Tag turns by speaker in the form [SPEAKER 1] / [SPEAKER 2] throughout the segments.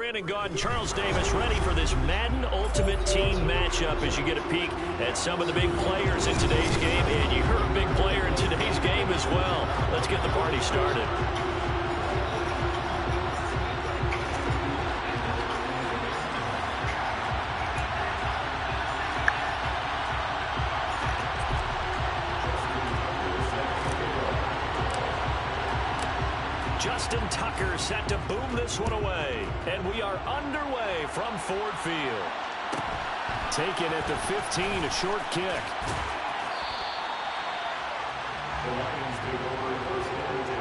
[SPEAKER 1] in and gone. Charles Davis ready for this Madden Ultimate Team matchup as you get a peek at some of the big players in today's game. And you're a big player in today's game as well. Let's get the party started. Justin Tucker set to boom this one away. And we are underway from Ford Field. Taken at the 15, a short kick.
[SPEAKER 2] The Lions take over first and 10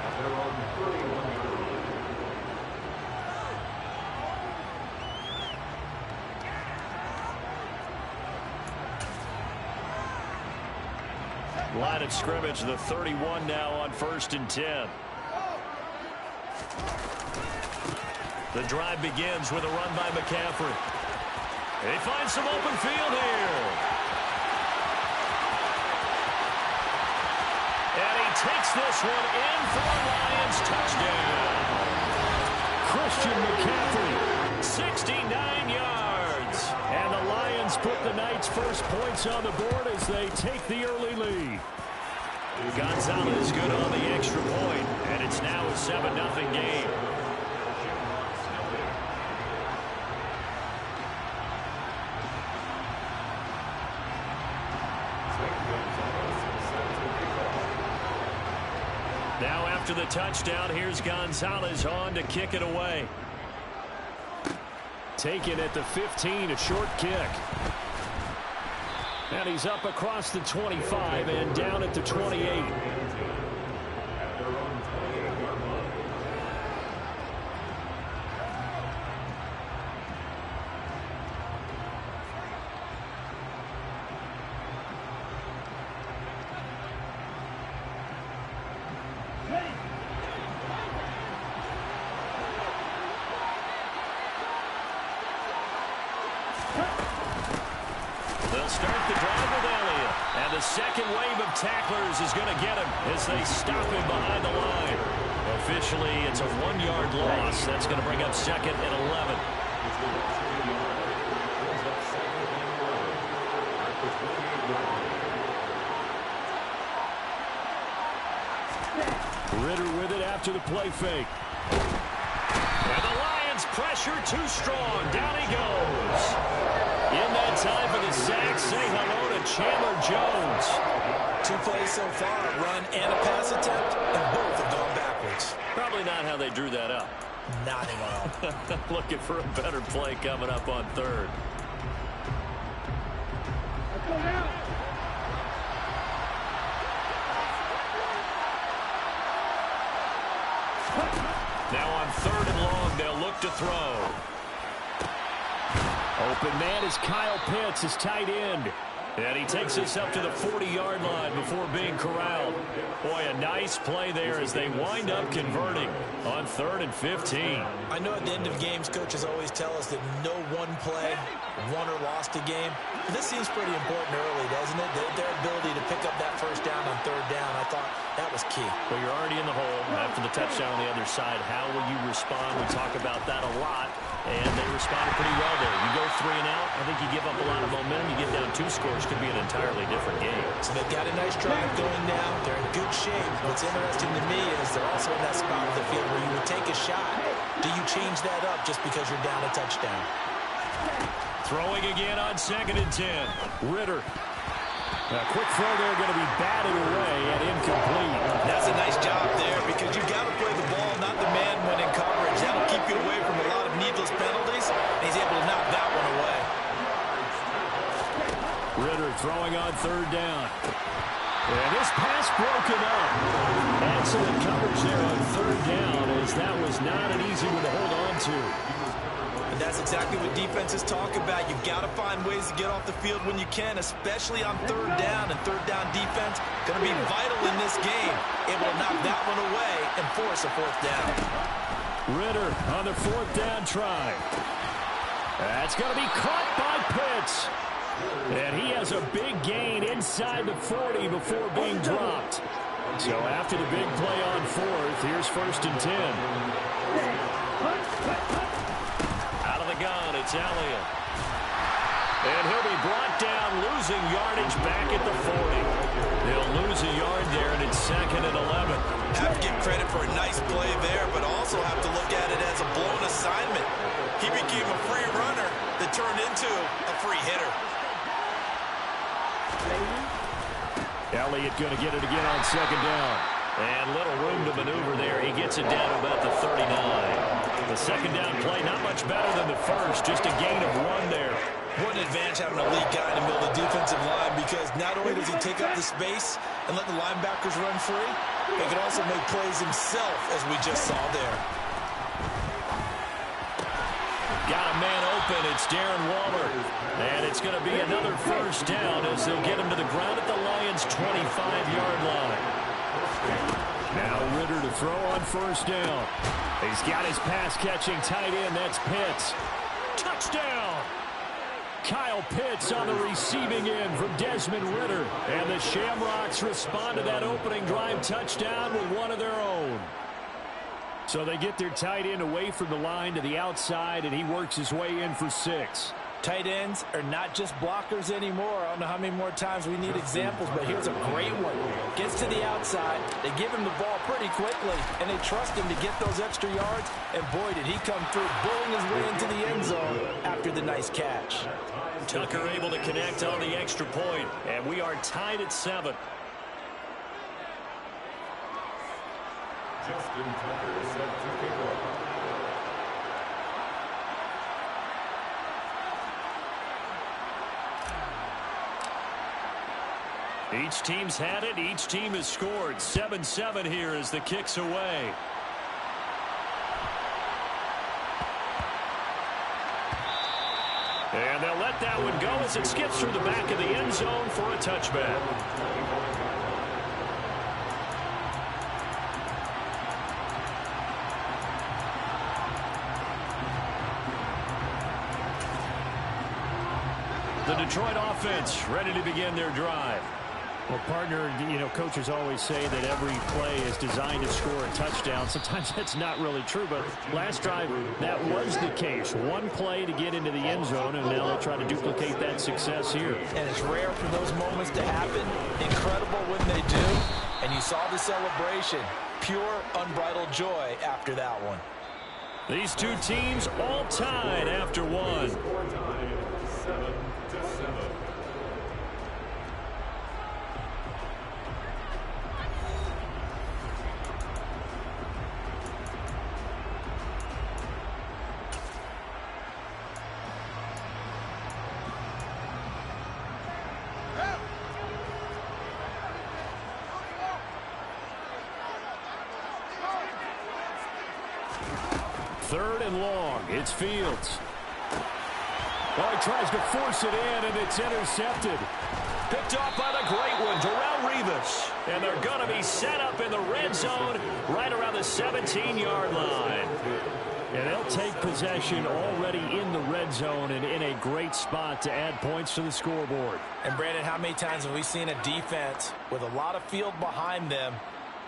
[SPEAKER 2] at their own 31-yard line.
[SPEAKER 1] Line of scrimmage, the 31 now on 1st and 10. The drive begins with a run by McCaffrey. They find some open field here. And he takes this one in for a Lions touchdown. Christian McCaffrey, 69 yards. And the Lions put the Knights' first points on the board as they take the early lead. Gonzalez good on the extra point, and it's now a 7-0 game. Now after the touchdown, here's Gonzalez on to kick it away. Taken at the 15, a short kick. And he's up across the 25 and down at the 28. They'll start the drive with Elliott. And the second wave of tacklers is going to get him as they stop him behind the line. Officially, it's a 1-yard loss. That's going to bring up 2nd and 11. Ritter with it after the play fake. And the Lions pressure too strong. Down he goes. In that time for the sack, say hello to Chandler Jones.
[SPEAKER 3] 2 plays so far, a run and a pass attempt, and both have gone backwards.
[SPEAKER 1] Probably not how they drew that up.
[SPEAKER 3] Not at all.
[SPEAKER 1] Looking for a better play coming up on 3rd. Now on 3rd and long, they'll look to throw. Open man is Kyle Pitts, his tight end. And he takes us up to the 40-yard line before being corralled. Boy, a nice play there as they wind up converting on 3rd and 15.
[SPEAKER 3] I know at the end of games, coaches always tell us that no one play won or lost a game. But this seems pretty important early, doesn't it? Their ability to pick up that first down on 3rd down, I thought that was key.
[SPEAKER 1] Well, you're already in the hole after the touchdown on the other side. How will you respond? We talk about that a lot. And they responded pretty well there. You go 3 and out, I think you give up a lot of momentum. You get down 2 scores, could be an entirely different game.
[SPEAKER 3] So they've got a nice drive going now. They're in good shape. What's interesting to me is they're also in that spot of the field where you would take a shot. Do you change that up just because you're down a touchdown?
[SPEAKER 1] Throwing again on 2nd and 10. Ritter. A quick throw there going to be batted away and incomplete.
[SPEAKER 3] That's a nice job there because you've got to play the ball, not the man when in coverage. That'll keep you away from a lot of needless penalties. And he's able to knock that one away.
[SPEAKER 1] Ritter throwing on 3rd down. And this pass broken up. Excellent coverage there on 3rd down as that was not an easy one to hold on to.
[SPEAKER 3] And that's exactly what defenses talk about. You've got to find ways to get off the field when you can, especially on 3rd down. And 3rd down defense going to be vital in this game. Able to knock that one away and force a 4th down.
[SPEAKER 1] Ritter on the 4th down try. That's going to be caught by Pitts. And he has a big gain inside the 40 before being dropped. So after the big play on 4th, here's 1st and 10. It's Elliott. And he'll be brought down, losing yardage back at the 40. They'll lose a yard there, and it's 2nd and 11.
[SPEAKER 3] Have to give credit for a nice play there, but also have to look at it as a blown assignment. He became a free runner that turned into a free hitter.
[SPEAKER 1] Elliott going to get it again on 2nd down. And little room to maneuver there. He gets it down to about the 39. The 2nd down play, not much better than the first, just a gain of 1 there.
[SPEAKER 3] What an advantage having an elite guy in the middle of the defensive line, because not only does he take up the space and let the linebackers run free, he can also make plays himself, as we just saw there.
[SPEAKER 1] Got a man open. It's Darren Waller. And it's going to be another 1st down as they'll get him to the ground at the Lions' 25-yard line. Now Ritter to throw on 1st down. He's got his pass-catching tight end. That's Pitts. Touchdown! Kyle Pitts on the receiving end from Desmond Ritter. And the Shamrocks respond to that opening drive touchdown with one of their own. So they get their tight end away from the line to the outside, and he works his way in for 6.
[SPEAKER 3] Tight ends are not just blockers anymore. I don't know how many more times we need examples, but here's a great one. Gets to the outside, they give him the ball pretty quickly, and they trust him to get those extra yards, and boy, did he come through, bulling his way into the end zone after the nice catch.
[SPEAKER 1] Tucker able to connect on the extra point, and we are tied at 7.
[SPEAKER 2] Justin Tucker is set to kick off.
[SPEAKER 1] Each team's had it. Each team has scored. 7-7 here as the kick's away. And they'll let that one go as it skips through the back of the end zone for a touchback. The Detroit offense ready to begin their drive. Well, partner, coaches always say that every play is designed to score a touchdown. Sometimes that's not really true, but last drive, that was the case. One play to get into the end zone, and now they'll try to duplicate that success here.
[SPEAKER 3] And it's rare for those moments to happen. Incredible when they do. And you saw the celebration. Pure, unbridled joy after that one.
[SPEAKER 1] These two teams all tied after one.
[SPEAKER 2] 7-7.
[SPEAKER 1] Third and long. It's Fields. Well, he tries to force it in, and it's intercepted. Picked off by the great one, Darrelle Revis. And they're going to be set up in the red zone right around the 17-yard line. And they'll take possession already in the red zone and in a great spot to add points to the scoreboard.
[SPEAKER 3] And, Brandon, how many times have we seen a defense with a lot of field behind them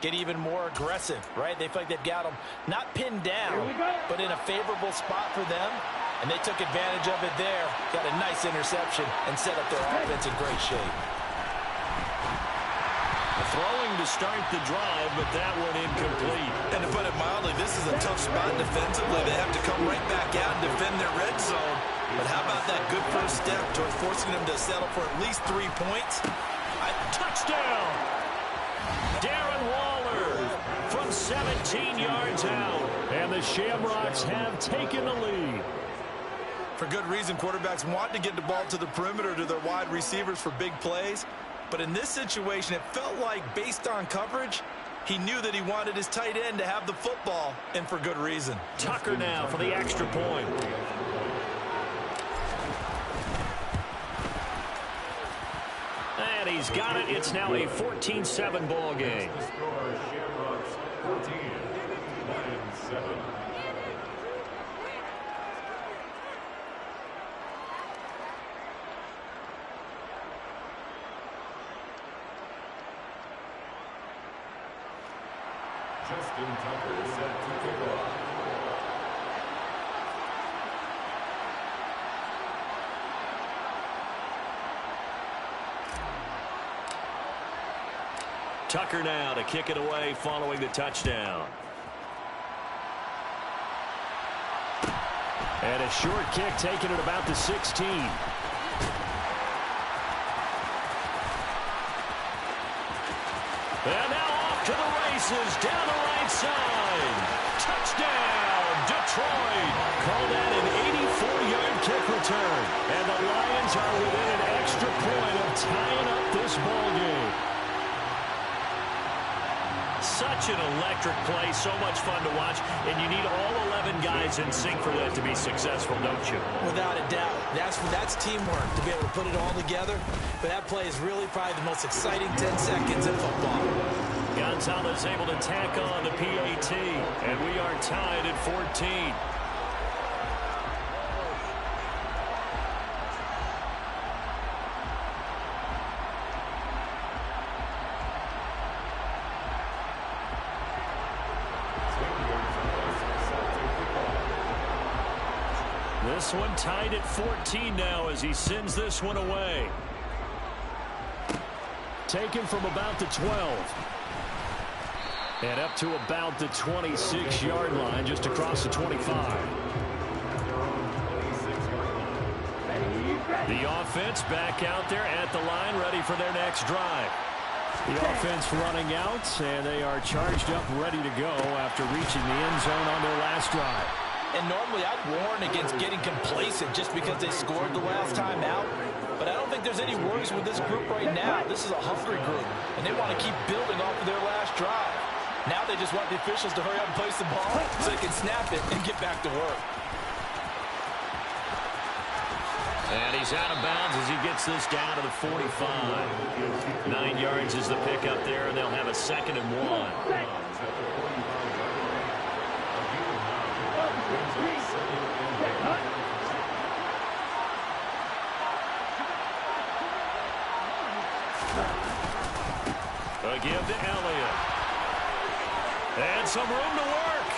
[SPEAKER 3] get even more aggressive, right? They feel like they've got them not pinned down, but in a favorable spot for them, and they took advantage of it there, got a nice interception, and set up their offense in great shape.
[SPEAKER 1] Throwing to start the drive, but that one incomplete.
[SPEAKER 3] And to put it mildly, this is a tough spot defensively. They have to come right back out and defend their red zone. But how about that good first step towards forcing them to settle for at least 3 points?
[SPEAKER 1] Touchdown! Darren Waller from 17 yards out. And the Shamrocks have taken the lead.
[SPEAKER 3] For good reason, quarterbacks want to get the ball to the perimeter to their wide receivers for big plays. But in this situation, it felt like, based on coverage, he knew that he wanted his tight end to have the football, and for good reason.
[SPEAKER 1] Tucker now for the extra point. And he's got it. It's now a 14-7 ball game.
[SPEAKER 2] The score, Shamrocks 14, Lions 7. Justin Tucker is set to kick off.
[SPEAKER 1] Tucker now to kick it away following the touchdown. And a short kick taken at about the 16. And now off to the races, down the right side. Touchdown, Detroit. Call that an 84-yard kick return. And the Lions are within an extra point of tying up this ballgame. Such an electric play, so much fun to watch, and you need all 11 guys in sync for that to be successful, don't you?
[SPEAKER 3] Without a doubt. That's teamwork, to be able to put it all together. But that play is really probably the most exciting 10 seconds in football.
[SPEAKER 1] Gonzalez able to tack on the PAT, and we are tied at 14. This one tied at 14 now as he sends this one away. Taken from about the 12. And up to about the 26-yard line, just across the 25. The offense back out there at the line, ready for their next drive. The offense running out, and they are charged up, ready to go after reaching the end zone on their last drive.
[SPEAKER 3] And normally I'd warn against getting complacent just because they scored the last time out. But I don't think there's any worries with this group right now. This is a hungry group, and they want to keep building off of their last drive. Now they just want the officials to hurry up and place the ball so they can snap it and get back to work.
[SPEAKER 1] And he's out of bounds as he gets this down to the 45. 9 yards is the pickup there, and they'll have a 2nd and 1. A give to Elliott. And some room to work.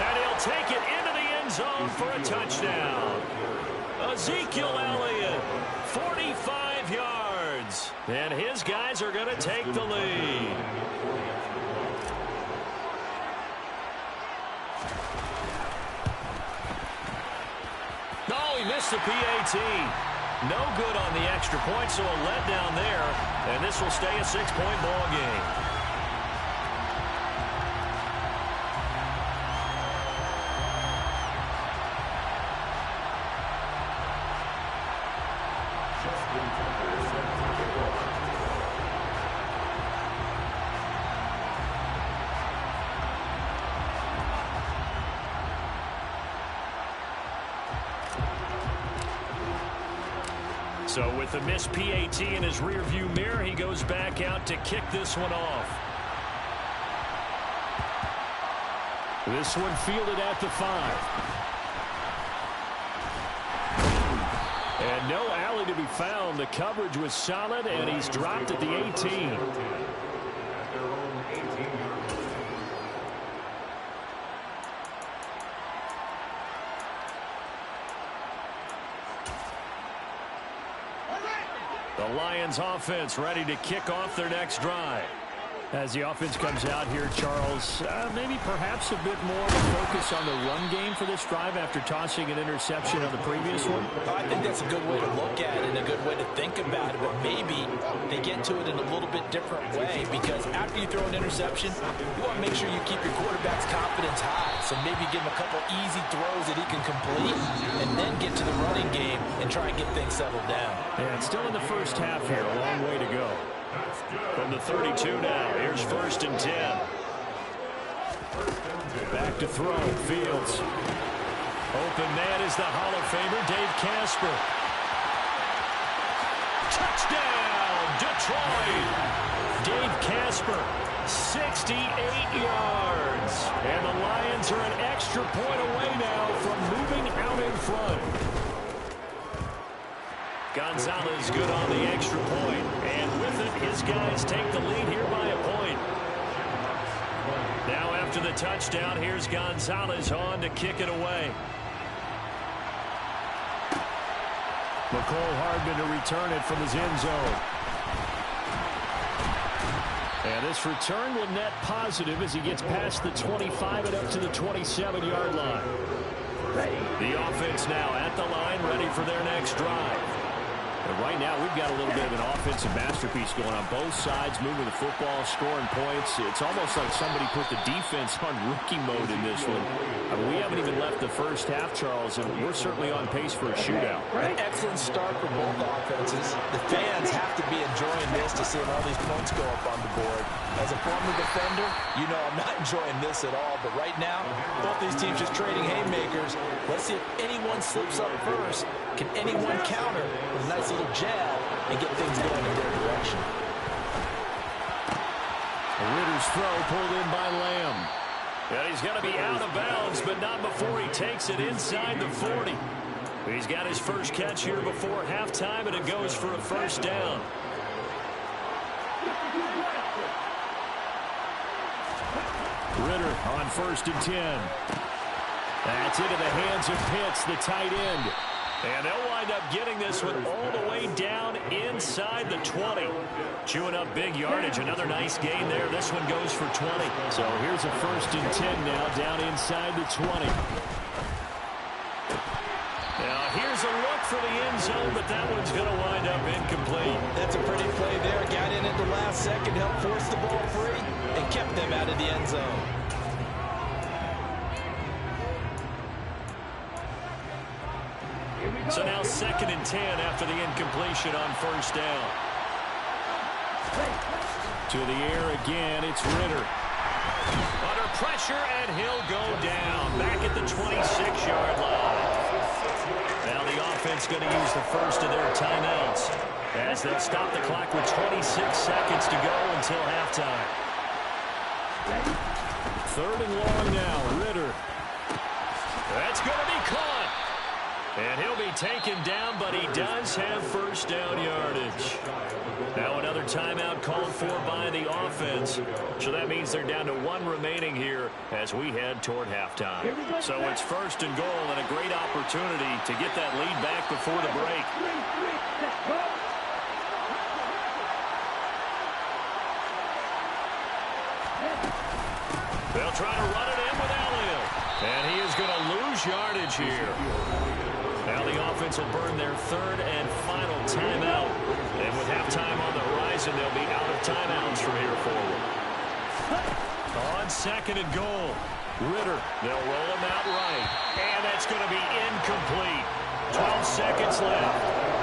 [SPEAKER 1] And he'll take it into the end zone for a touchdown. Ezekiel Elliott, 45 yards. And his guys are going to take the lead. No, he missed the PAT. No good on the extra point, so a letdown there. And this will stay a 6-point ball game. So with the missed PAT in his rearview mirror, he goes back out to kick this one off. This one fielded at the 5. And no alley to be found. The coverage was solid, and he's dropped at the 18. The Lions offense ready to kick off their next drive. As the offense comes out here, Charles, maybe perhaps a bit more of a focus on the run game for this drive after tossing an interception on the previous one?
[SPEAKER 3] I think that's a good way to look at it and a good way to think about it, but maybe they get to it in a little bit different way, because after you throw an interception, you want to make sure you keep your quarterback's confidence high. So maybe give him a couple easy throws that he can complete and then get to the running game and try and get things settled down.
[SPEAKER 1] And still in the first half here, a long way to go. From the 32 now, here's 1st and 10. Back to throw, Fields. Open man is the Hall of Famer, Dave Casper. Touchdown, Detroit! Dave Casper, 68 yards. And the Lions are an extra point away now from moving out in front. Gonzalez good on the extra point, and with it, his guys take the lead here by a point. Now after the touchdown, here's Gonzalez on to kick it away. McCole Hardman to return it from his end zone. And this return will net positive as he gets past the 25 and up to the 27-yard line. The offense now at the line, ready for their next drive. And right now, we've got a little bit of an offensive masterpiece going on both sides, moving the football, scoring points. It's almost like somebody put the defense on rookie mode in this one. I mean, we haven't even left the first half, Charles, and we're certainly on pace for a shootout.
[SPEAKER 3] An excellent start for both offenses. The fans have to be enjoying this to see all these points go up on the board. As a former defender, you know I'm not enjoying this at all. But right now, both these teams just trading haymakers. Let's see if anyone slips up first. Can anyone counter with a nice little jab and get things going in their direction?
[SPEAKER 1] Ritter's throw pulled in by Lamb. And he's going to be out of bounds, but not before he takes it inside the 40. He's got his first catch here before halftime, and it goes for a first down. Ritter on 1st and 10. That's into the hands of Pitts, the tight end. And they'll wind up getting this one all the way down inside the 20. Chewing up big yardage. Another nice gain there. This one goes for 20. So here's a 1st and 10 now down inside the 20. Now here's a look for the end zone, but that one's going to wind up incomplete.
[SPEAKER 3] That's a pretty play there. Got in at the last second, helped force the ball free, and kept them out of the end zone.
[SPEAKER 1] So now 2nd and 10 after the incompletion on 1st down. To the air again, it's Ritter. Under pressure, and he'll go down. Back at the 26-yard line. Now the offense going to use the first of their timeouts as they'll stop the clock with 26 seconds to go until halftime. 3rd and long now, Ritter. That's going to be caught. And he'll be taken down, but he does have first down yardage. Now another timeout called for by the offense. So that means they're down to 1 remaining here as we head toward halftime. So it's 1st and goal and a great opportunity to get that lead back before the break. They'll try to run it in with Elliott. And he is going to lose yardage here. Now the offense will burn their 3rd and final timeout. And with halftime on the horizon, they'll be out of timeouts from here forward. On 2nd and goal, Ritter. They'll roll him out right. And that's going to be incomplete. 12 seconds left.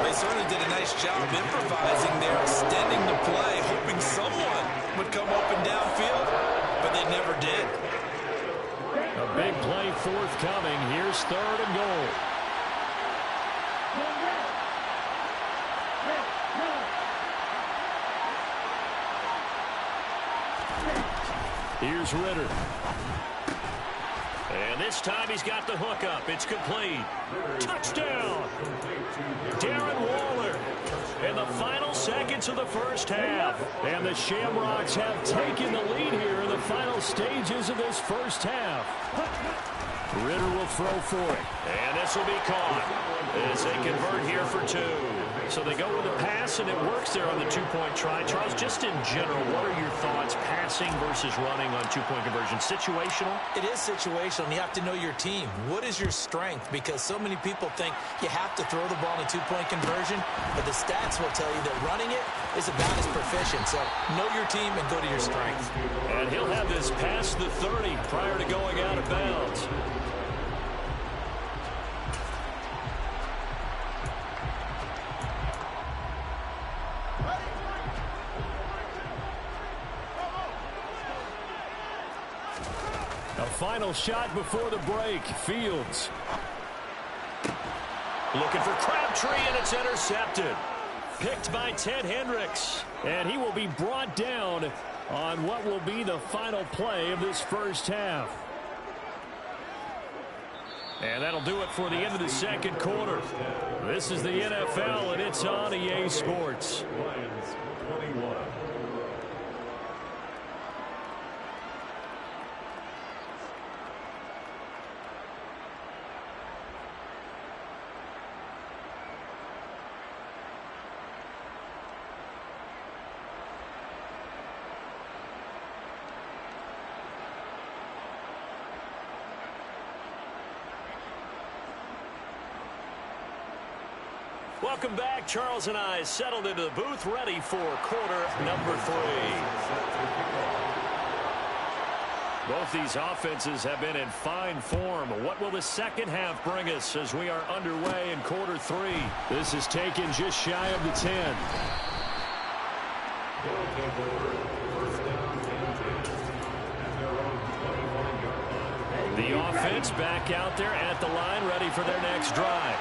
[SPEAKER 3] They certainly did a nice job improvising there, extending the play, hoping someone would come open downfield, but they never did.
[SPEAKER 1] A big play forthcoming. Here's 3rd and goal. Here's Ritter. And this time he's got the hook up. It's complete. Touchdown! Darren Waller in the final seconds of the first half. And the Shamrocks have taken the lead here in the final stages of this first half. Ritter will throw for it. And this will be caught as they convert here for 2. So they go with a pass, and it works there on the 2-point try. Charles, just in general, what are your thoughts passing versus running on 2-point conversion? Situational?
[SPEAKER 3] It is situational. You have to know your team. What is your strength? Because so many people think you have to throw the ball in a 2-point conversion, but the stats will tell you that running it is about as proficient. So know your team and go to your strength.
[SPEAKER 1] And he'll have this past the 30 prior to going out of bounds. A final shot before the break. Fields. Looking for Crabtree, and it's intercepted. Picked by Ted Hendricks. And he will be brought down on what will be the final play of this first half. And that'll do it for the end of the second quarter. This is the NFL, and it's on EA Sports.
[SPEAKER 2] Lions 21.
[SPEAKER 1] Welcome back. Charles and I settled into the booth, ready for quarter number 3. Both these offenses have been in fine form. What will the second half bring us as we are underway in quarter 3? This is taken just shy of the 10. The offense back out there at the line, ready for their next drive.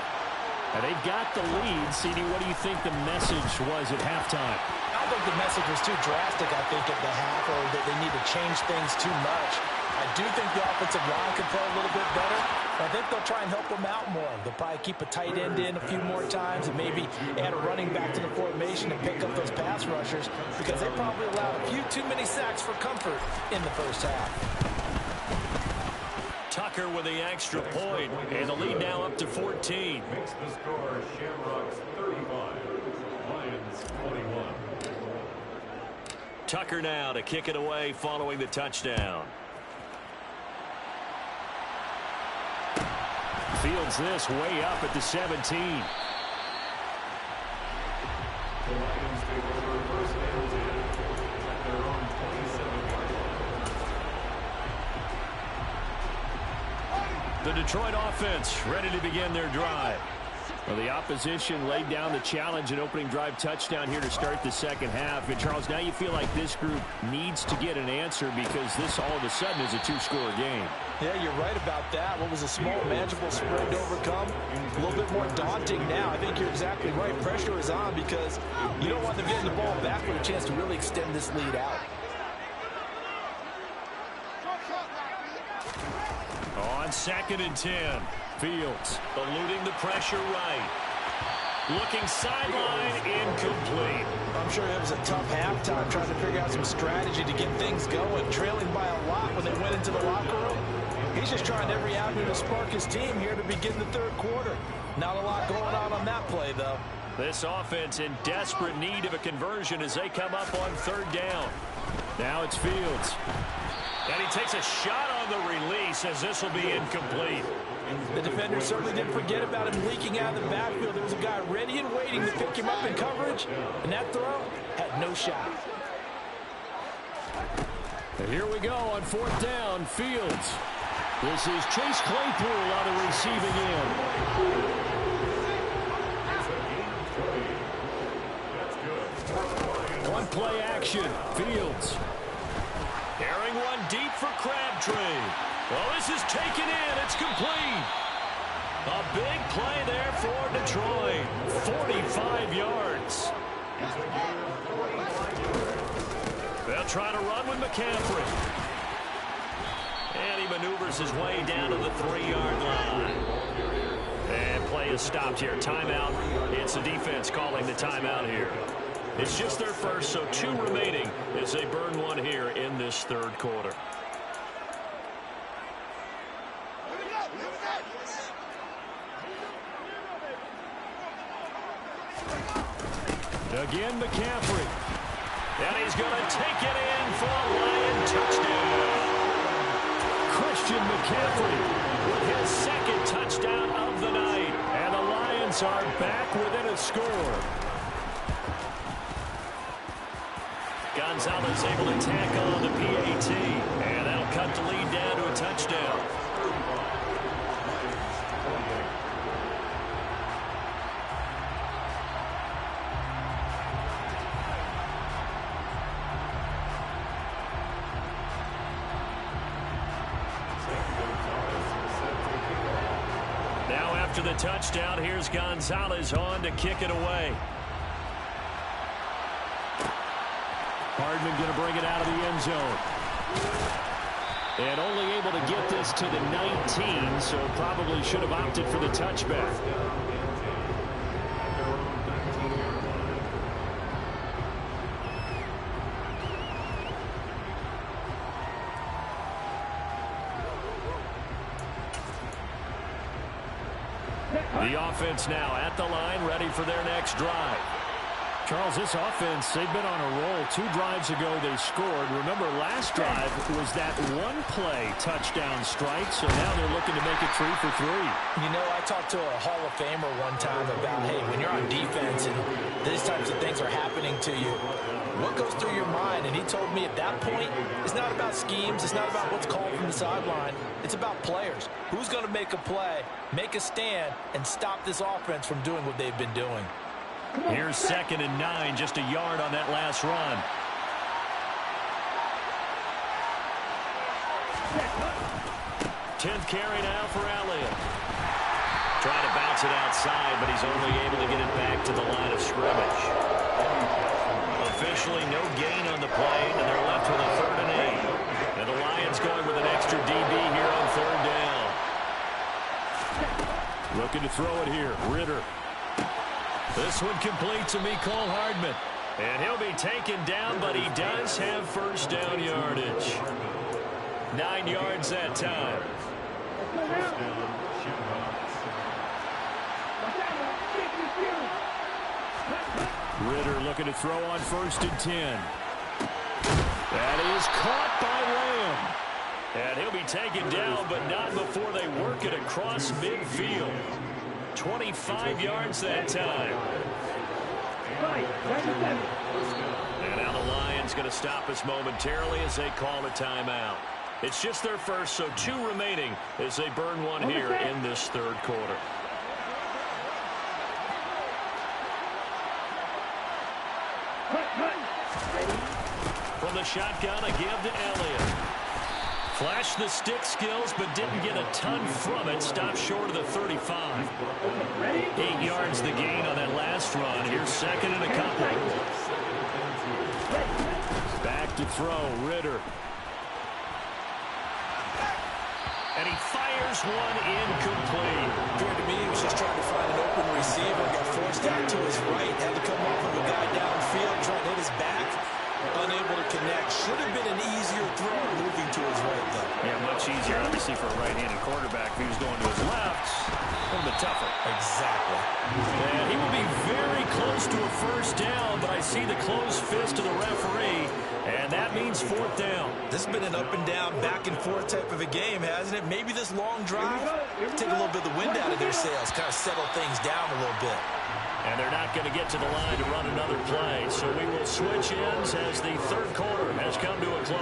[SPEAKER 1] And they've got the lead. CD, what do you think the message was at halftime?
[SPEAKER 4] I don't think the message was too drastic, I think, at the half, or that they need to change things too much. I do think the offensive line can play a little bit better. I think they'll try and help them out more. They'll probably keep a tight end in a few more times and maybe add a running back to the formation and pick up those pass rushers because they probably allowed a few too many sacks for comfort in the first half.
[SPEAKER 1] Tucker with the extra point, and the lead now up to 14.
[SPEAKER 2] Makes the score Shamrocks 35, Lions 21.
[SPEAKER 1] Tucker now to kick it away following the touchdown. Fields this way up at the 17.
[SPEAKER 2] The Lions take over first and 10 at their own 27-yard line.
[SPEAKER 1] The Detroit offense ready to begin their drive. Well, the opposition laid down the challenge and opening drive touchdown here to start the second half. And, Charles, now you feel like this group needs to get an answer because this all of a sudden is a 2-score game.
[SPEAKER 4] Yeah, you're right about that. What was a small, manageable spread to overcome, a little bit more daunting now. I think you're exactly right. Pressure is on because you don't want them getting the ball back with a chance to really extend this lead out.
[SPEAKER 1] On 2nd and 10, Fields eluding the pressure right. Looking sideline, incomplete.
[SPEAKER 4] I'm sure it was a tough halftime trying to figure out some strategy to get things going, trailing by a lot when they went into the locker room. He's just trying every avenue to spark his team here to begin the third quarter. Not a lot going on that play, though.
[SPEAKER 1] This offense in desperate need of a conversion as they come up on 3rd down. Now it's Fields. And he takes a shot on the release as this will be incomplete.
[SPEAKER 4] The defender certainly didn't forget about him leaking out of the backfield. There was a guy ready and waiting to pick him up in coverage, and that throw had no shot.
[SPEAKER 1] And here we go on 4th down, Fields. This is Chase Claypool on the receiving end. One play action, Fields. Airing one deep for Crabtree. Well, this is taken in. It's complete. A big play there for Detroit. 45 yards. They'll try to run with McCaffrey. And he maneuvers his way down to the 3-yard line. And play is stopped here. Timeout. It's the defense calling the timeout here. It's just their first, so 2 remaining as they burn one here in this third quarter. Again, McCaffrey. And he's going to take it in for a Lion touchdown. Christian McCaffrey with his 2nd touchdown of the night. And the Lions are back within a score. Gonzalez able to tackle on the PAT. And that'll cut the lead down to a touchdown. Now after the touchdown, here's Gonzalez on to kick it away. Hardman going to bring it out of the end zone. And only able to get this to the 19, so probably should have opted for the touchback. The offense now at the line, ready for their next drive. Charles, this offense, they've been on a roll. 2 drives ago, they scored. Remember, last drive was that one-play touchdown strike, so now they're looking to make it 3 for 3.
[SPEAKER 4] You know, I talked to a Hall of Famer one time about, hey, when you're on defense and these types of things are happening to you, what goes through your mind? And he told me at that point, it's not about schemes. It's not about what's called from the sideline. It's about players. Who's going to make a play, make a stand, and stop this offense from doing what they've been doing?
[SPEAKER 1] Here's 2nd and 9, just a yard on that last run. Tenth carry now for Elliott. Trying to bounce it outside, but he's only able to get it back to the line of scrimmage. Officially no gain on the play, and they're left with a 3rd and 8. And the Lions going with an extra DB here on 3rd down. Looking to throw it here. Ritter. This one complete to Mecole Hardman. And he'll be taken down, but he does have 1st down yardage. 9 yards that time. Ritter looking to throw on 1st and 10. That is caught by Lamb. And he'll be taken down, but not before they work it across midfield. 25 yards that time. And now the Lions going to stop us momentarily as they call a timeout. It's just their first, so 2 remaining as they burn one here in this 3rd quarter. From the shotgun, a give to Elliott. Flashed the stick skills, but didn't get a ton from it. Stopped short of the 35. 8 yards the gain on that last run. Here's 2nd and a couple. Back to throw, Ritter. And he fires one incomplete.
[SPEAKER 4] Appeared to me he was just trying to find an open receiver. Got forced out to his right. Had to come off of a guy downfield, trying to hit his back. Unable to connect. Should have been an easier throw moving to his right, though.
[SPEAKER 1] Yeah, much easier, obviously, for a right-handed quarterback. If he was going to his left, a little bit tougher.
[SPEAKER 4] Exactly.
[SPEAKER 1] And he will be very close to a 1st down, but I see the closed fist of the referee, and that means 4th down.
[SPEAKER 3] This has been an up-and-down, back-and-forth type of a game, hasn't it? Maybe this long drive, take a little bit of the wind out of their sails, kind of settle things down a little bit.
[SPEAKER 1] And they're not going to get to the line to run another play. So we will switch ends as the 3rd quarter has come to a close.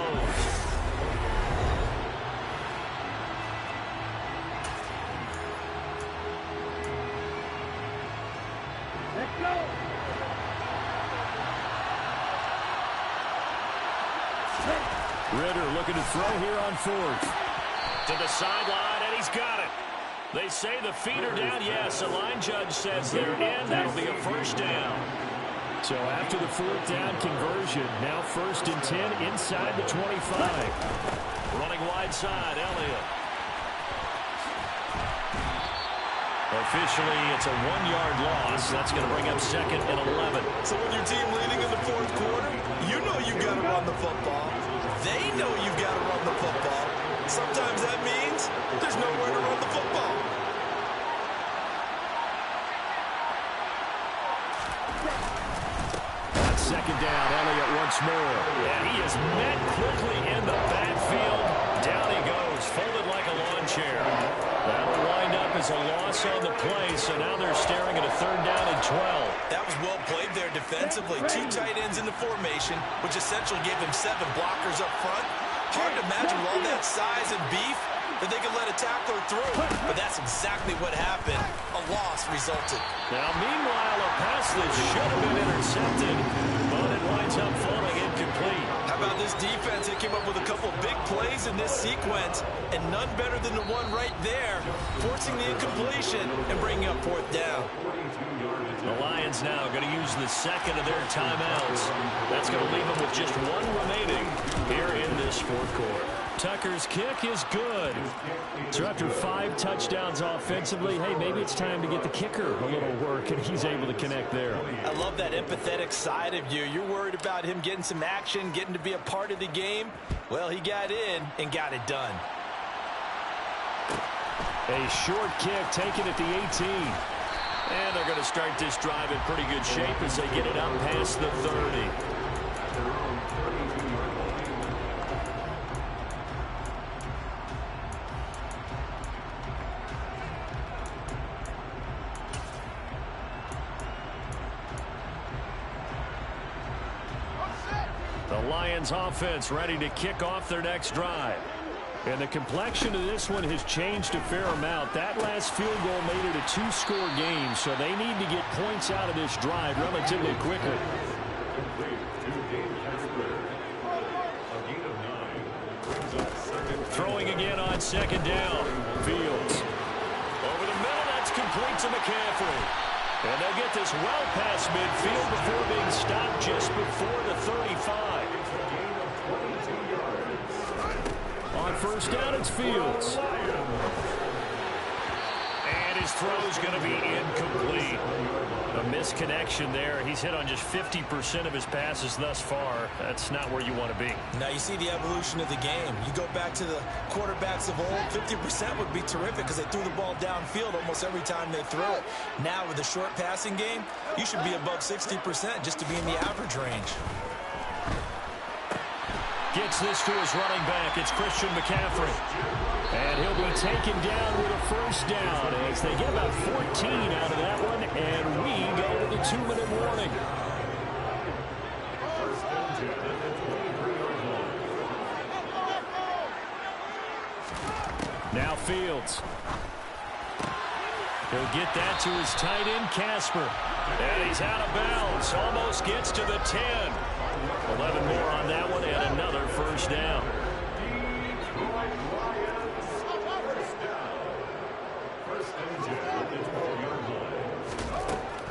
[SPEAKER 2] Let's go.
[SPEAKER 1] Ritter looking to throw here on 4th. To the sideline, and he's got it. They say the feet are down. Yes, the line judge says they're in. That'll be a 1st down. So after the 4th down conversion, now 1st and 10 inside the 25. Running wide side, Elliott. Officially, it's a 1-yard loss. That's going to bring up 2nd and 11.
[SPEAKER 3] So when your team leading in the 4th quarter, you know you've got to run the football. They know you've got to run the football. Sometimes that means there's nowhere to run the football.
[SPEAKER 1] On 2nd down, Elliott once more. And he is met quickly in the backfield. Down he goes, folded like a lawn chair. That'll wind up as a loss on the play, so now they're staring at a 3rd down and 12.
[SPEAKER 3] That was well played there defensively. 2 tight ends in the formation, which essentially gave him 7 blockers up front. Hard to imagine with all that size and beef that they could let a tackler through. But that's exactly what happened. A loss resulted.
[SPEAKER 1] Now, meanwhile, a pass that should have been intercepted, but it winds up falling incomplete.
[SPEAKER 3] How about this defense? They came up with a couple big plays in this sequence, and none better than the one right there, forcing the incompletion and bringing up 4th down.
[SPEAKER 1] The Lions now going to use the 2nd of their timeouts. That's going to leave them with just 1 remaining here in this 4th quarter. Tucker's kick is good. So after 5 touchdowns offensively, hey, maybe it's time to get the kicker a little work, and he's able to connect there.
[SPEAKER 4] I love that empathetic side of you. You're worried about him getting some action, getting to be a part of the game. Well, he got in and got it done.
[SPEAKER 1] A short kick taken at the 18. And they're going to start this drive in pretty good shape as they get it up past the 30. The Lions offense ready to kick off their next drive. And the complexion of this one has changed a fair amount. That last field goal made it a two-score game, so they need to get points out of this drive relatively quickly. Throwing again on second down. Fields. Over the middle, that's complete to McCaffrey. And they'll get this well past midfield before being stopped just before the 35. On first down, it's Fields. And his throw's going to be incomplete. A misconnection there. He's hit on just 50% of his passes thus far. That's not where you want to be.
[SPEAKER 4] Now you see the evolution of the game. You go back to the quarterbacks of old, 50% would be terrific because they threw the ball downfield almost every time they threw it. Now with the short passing game, you should be above 60% just to be in the average range.
[SPEAKER 1] Gets this to his running back. It's Christian McCaffrey. And he'll be taken down with a first down as they get about 14 out of that one. And we go to the 2-minute warning. Now Fields. He'll get that to his tight end, Casper. And he's out of bounds. Almost gets to the 10. 11 more on that one and another first down.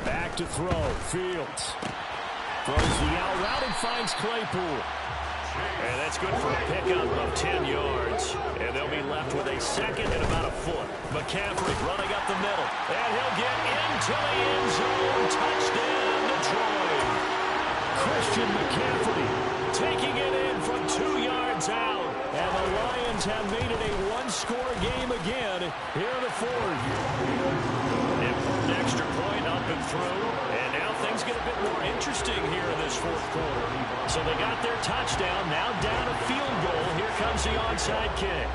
[SPEAKER 1] Back to throw. Fields. Throws the out route and finds Claypool. And that's good for a pickup of 10 yards. And they'll be left with a second and about a foot. McCaffrey running up the middle. And he'll get into the end zone. Touchdown, Detroit. Christian McCaffrey taking it in from 2 yards out. And the Lions have made it a one-score game again here in the fourth. Important extra point up and through. And now things get a bit more interesting here in this fourth quarter. So they got their touchdown. Now down a field goal. Here comes the onside kick.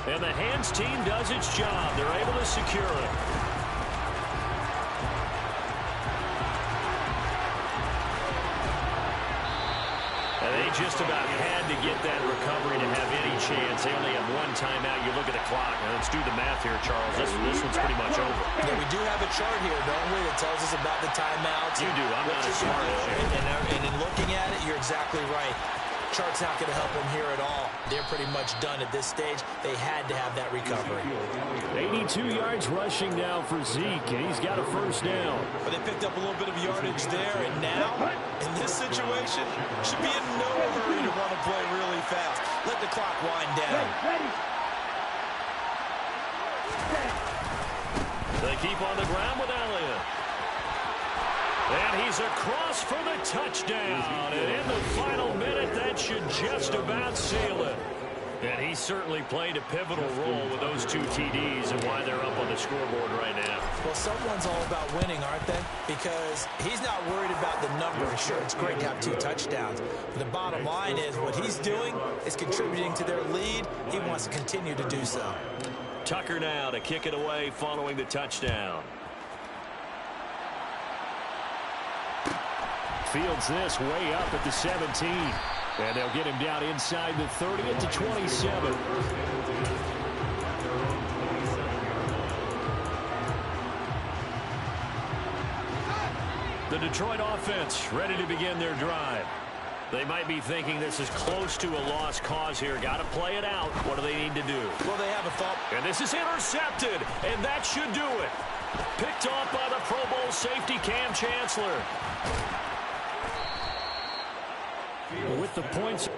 [SPEAKER 1] And the hands team does its job. They're able to secure it. They just about had to get that recovery to have any chance. They only have one timeout. You look at the clock. Now let's do the math here, Charles. This one's pretty much over.
[SPEAKER 4] Yeah, we do have a chart here, don't we, that tells us about the timeouts.
[SPEAKER 1] You do. I'm not as smart as you.
[SPEAKER 4] And in looking at it, you're exactly right. Chart's not going to help them here at all. They're pretty much done at this stage. They had to have that recovery.
[SPEAKER 1] 82 yards rushing now for Zeke. He's got a first down.
[SPEAKER 4] But they picked up a little bit of yardage there, and now, in this situation, should be in no hurry to want to play really fast. Let the clock wind down.
[SPEAKER 1] They keep on the ground with Elliott. And he's across for the touchdown. And in the final minute, that should just about seal it. And he certainly played a pivotal role with those 2 TDs and why they're up on the scoreboard right now.
[SPEAKER 4] Well, someone's all about winning, aren't they? Because he's not worried about the numbers. Sure, it's great to have 2 touchdowns. But the bottom line is what he's doing is contributing to their lead. He wants to continue to do so.
[SPEAKER 1] Tucker now to kick it away following the touchdown. Fields this way up at the 17. And they'll get him down inside the 30 at the 27. The Detroit offense ready to begin their drive. They might be thinking this is close to a lost cause here. Got to play it out. What do they need to do?
[SPEAKER 4] Well, they have a thought.
[SPEAKER 1] And this is intercepted, and that should do it. Picked off by the Pro Bowl safety Cam Chancellor. With the points.